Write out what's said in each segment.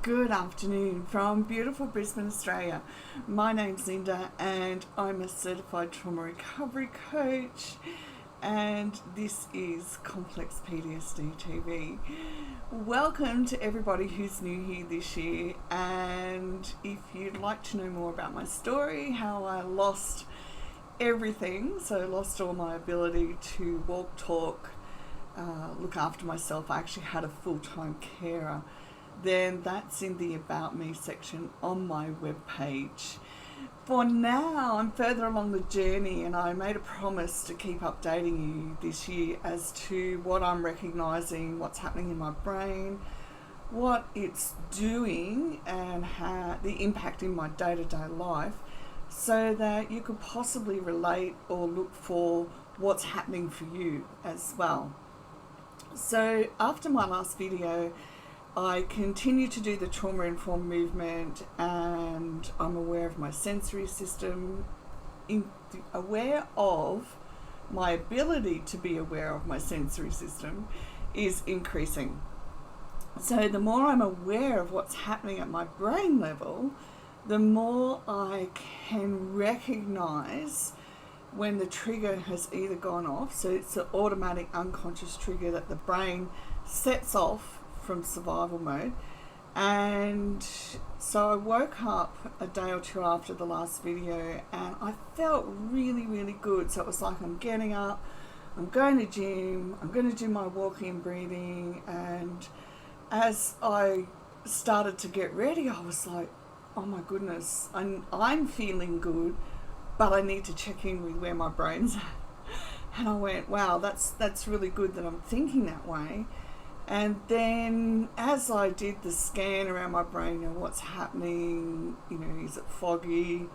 Good afternoon from beautiful Brisbane, Australia. My name's Linda and I'm a certified trauma recovery coach, and this is Complex PTSD TV. Welcome to everybody who's new here this year, and if you'd like to know more about my story, how I lost everything, so lost all my ability to walk, talk, look after myself. I actually had a full-time carer. Then that's in the About Me section on my webpage. For now, I'm further along the journey, and I made a promise to keep updating you this year as to what I'm recognising, what's happening in my brain, what it's doing, and how the impact in my day-to-day life, so that you could possibly relate or look for what's happening for you as well. So after my last video, I continue to do the trauma-informed movement, and I'm aware of my sensory system, aware of my ability to be aware of my sensory system is increasing. So the more I'm aware of what's happening at my brain level, the more I can recognize when the trigger has either gone off, so it's an automatic unconscious trigger that the brain sets off from survival mode. And so I woke up a day or two after the last video and I felt really good. So it was like, I'm getting up, I'm going to gym, I'm going to do my walking and breathing, and as I started to get ready, I was like, oh my goodness, I'm feeling good, but I need to check in with where my brain's at. And I went, wow, that's really good that I'm thinking that way. And then as I did the scan around my brain, what's happening, is it foggy,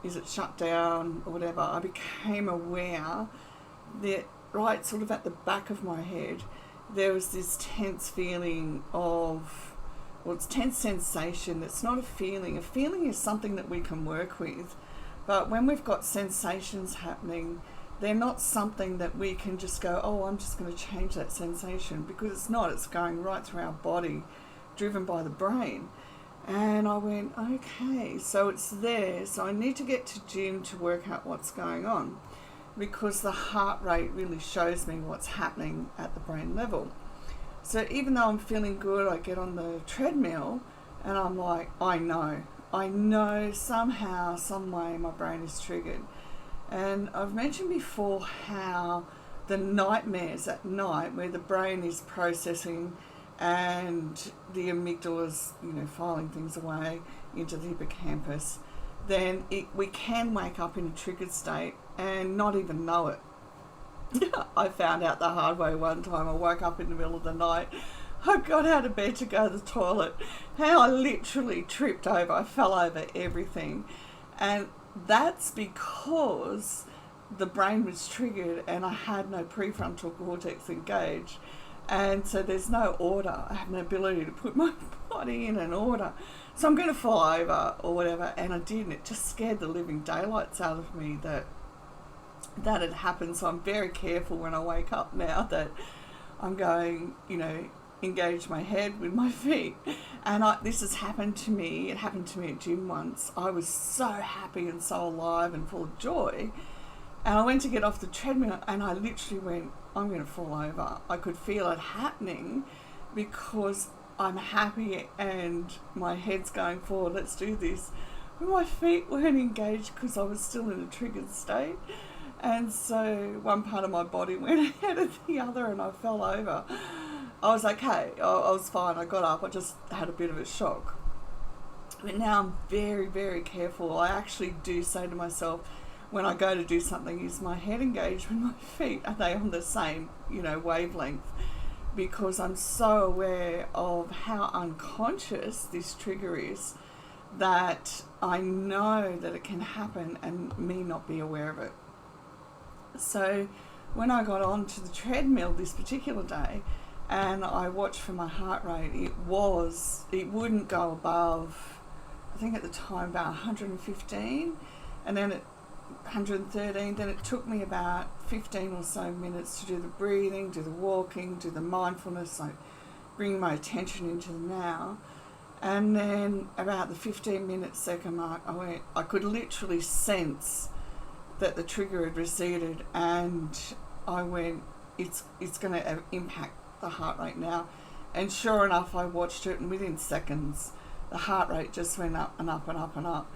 is it shut down or whatever, I became aware that right sort of at the back of my head, there was this tense feeling it's tense sensation. It's not a feeling. A feeling is something that we can work with. But when we've got sensations happening, they're not something that we can just go, oh, I'm just going to change that sensation, because it's not. It's going right through our body, driven by the brain. And I went, okay, so it's there. So I need to get to gym to work out what's going on, because the heart rate really shows me what's happening at the brain level. So even though I'm feeling good, I get on the treadmill and I'm like, I know somehow, some way my brain is triggered. And I've mentioned before how the nightmares at night, where the brain is processing and the amygdala's, filing things away into the hippocampus, then we can wake up in a triggered state and not even know it. I found out the hard way one time. I woke up in the middle of the night. I got out of bed to go to the toilet. How I literally tripped over. I fell over everything. And that's because the brain was triggered and I had no prefrontal cortex engaged, and so there's no order. I have no ability to put my body in an order, so I'm going to fall over or whatever. And I did, and it just scared the living daylights out of me that had happened. So I'm very careful when I wake up now that I'm going, engage my head with my feet. And this has happened to me. It happened to me at gym once. I was so happy and so alive and full of joy, and I went to get off the treadmill and I literally went, I'm going to fall over. I could feel it happening because I'm happy and my head's going forward, let's do this. But my feet weren't engaged because I was still in a triggered state. And so one part of my body went ahead of the other and I fell over. I was okay. I was fine. I got up. I just had a bit of a shock. But now I'm very careful. I actually do say to myself, when I go to do something, is my head engaged with my feet? Are they on the same, wavelength? Because I'm so aware of how unconscious this trigger is that I know that it can happen and me not be aware of it. So when I got onto the treadmill this particular day, and I watched for my heart rate, it wouldn't go above, I think at the time, about 115, and then at 113, then it took me about 15 or so minutes to do the breathing, do the walking, do the mindfulness, like bringing my attention into the now. And then about the 15-minute second mark, I could literally sense that the trigger had receded, and I went, it's going to impact the heart rate now. And sure enough, I watched it, and within seconds, the heart rate just went up and up and up and up.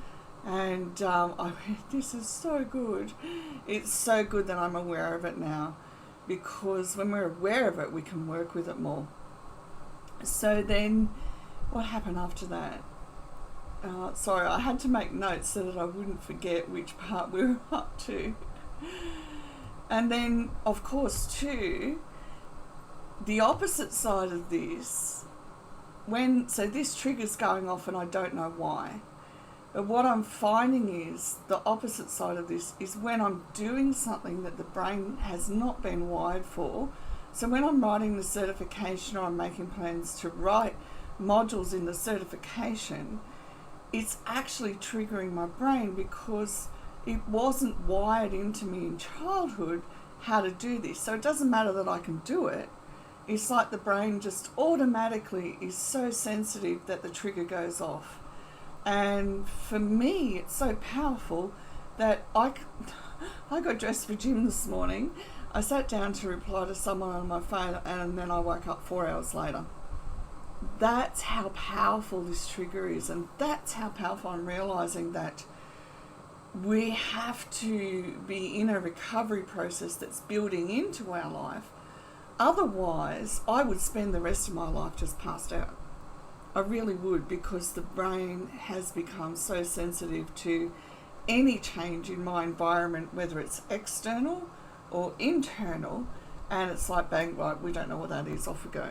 And I went, this is so good. It's so good that I'm aware of it now, because when we're aware of it, we can work with it more. So then, what happened after that? Sorry, I had to make notes so that I wouldn't forget which part we were up to. And then, of course, too, the opposite side of this, so this trigger's going off and I don't know why. But what I'm finding is the opposite side of this is when I'm doing something that the brain has not been wired for. So when I'm writing the certification, or I'm making plans to write modules in the certification, it's actually triggering my brain, because it wasn't wired into me in childhood how to do this. So it doesn't matter that I can do it. It's like the brain just automatically is so sensitive that the trigger goes off. And for me, it's so powerful that I got dressed for gym this morning. I sat down to reply to someone on my phone, and then I woke up 4 hours later. That's how powerful this trigger is, and that's how powerful I'm realizing that we have to be in a recovery process that's building into our life. Otherwise, I would spend the rest of my life just passed out. I really would, because the brain has become so sensitive to any change in my environment, whether it's external or internal, and it's like bang, right, we don't know what that is, off we go.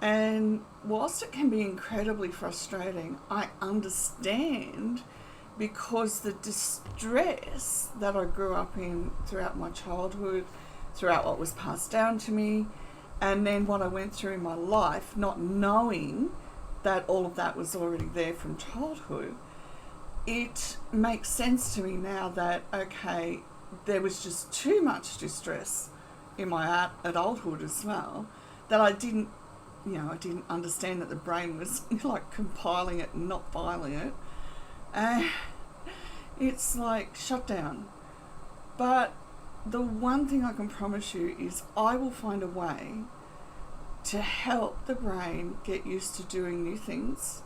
And whilst it can be incredibly frustrating, I understand, because the distress that I grew up in throughout my childhood, throughout what was passed down to me, and then what I went through in my life, not knowing that all of that was already there from childhood, it makes sense to me now that, okay, there was just too much distress in my adulthood as well, that I didn't understand that the brain was like compiling it and not filing it. And it's like shut down. But the one thing I can promise you is I will find a way to help the brain get used to doing new things,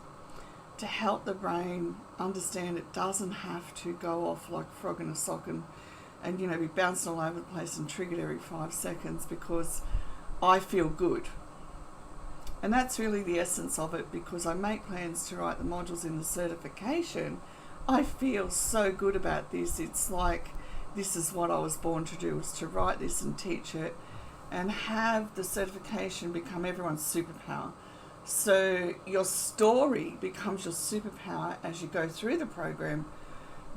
to help the brain understand it doesn't have to go off like a frog in a sock and be bouncing all over the place and triggered every 5 seconds because I feel good. And that's really the essence of it, because I make plans to write the modules in the certification. I feel so good about this. It's like this is what I was born to do, was to write this and teach it and have the certification become everyone's superpower. So your story becomes your superpower as you go through the program,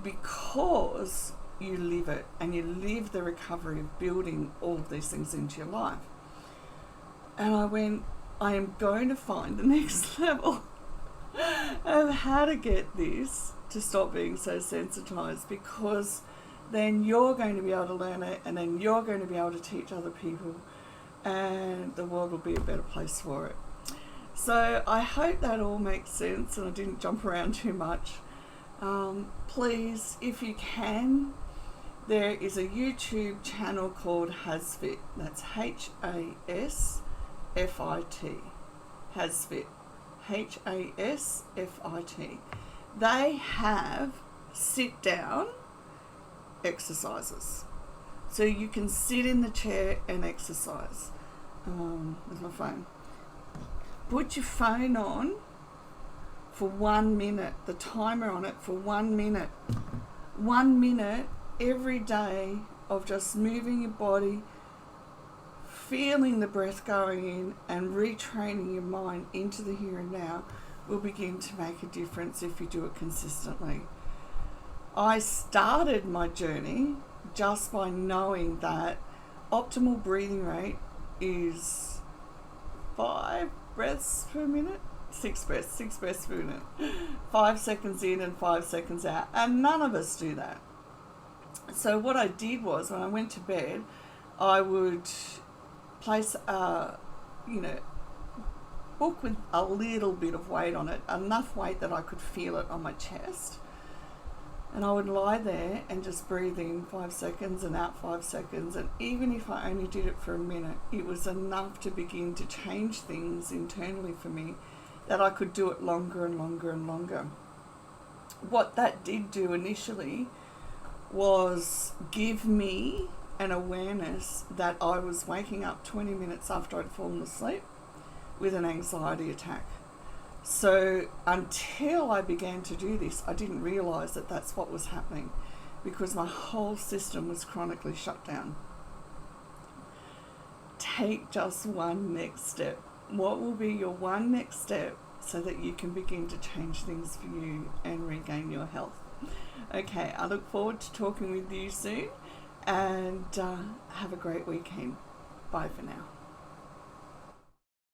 because you live it and you live the recovery of building all of these things into your life. And I went, I am going to find the next level of how to get this to stop being so sensitized, because then you're going to be able to learn it, and then you're going to be able to teach other people, and the world will be a better place for it. So I hope that all makes sense and I didn't jump around too much. Please, if you can, there is a YouTube channel called HasFit. That's HASFIT. HasFit. HASFIT. They have sit down exercises. So you can sit in the chair and exercise. With my phone. Put your phone on for 1 minute, the timer on it for 1 minute. 1 minute every day of just moving your body, feeling the breath going in and retraining your mind into the here and now will begin to make a difference if you do it consistently. I started my journey just by knowing that optimal breathing rate is 5 breaths per minute, 6 breaths per minute, 5 seconds in and 5 seconds out, and none of us do that. So what I did was, when I went to bed, I would place book with a little bit of weight on it, enough weight that I could feel it on my chest. And I would lie there and just breathe in 5 seconds and out 5 seconds. And even if I only did it for a minute, it was enough to begin to change things internally for me that I could do it longer and longer and longer. What that did do initially was give me an awareness that I was waking up 20 minutes after I'd fallen asleep with an anxiety attack. So until I began to do this, I didn't realise that that's what was happening, because my whole system was chronically shut down. Take just one next step. What will be your one next step so that you can begin to change things for you and regain your health? Okay, I look forward to talking with you soon, and have a great weekend. Bye for now.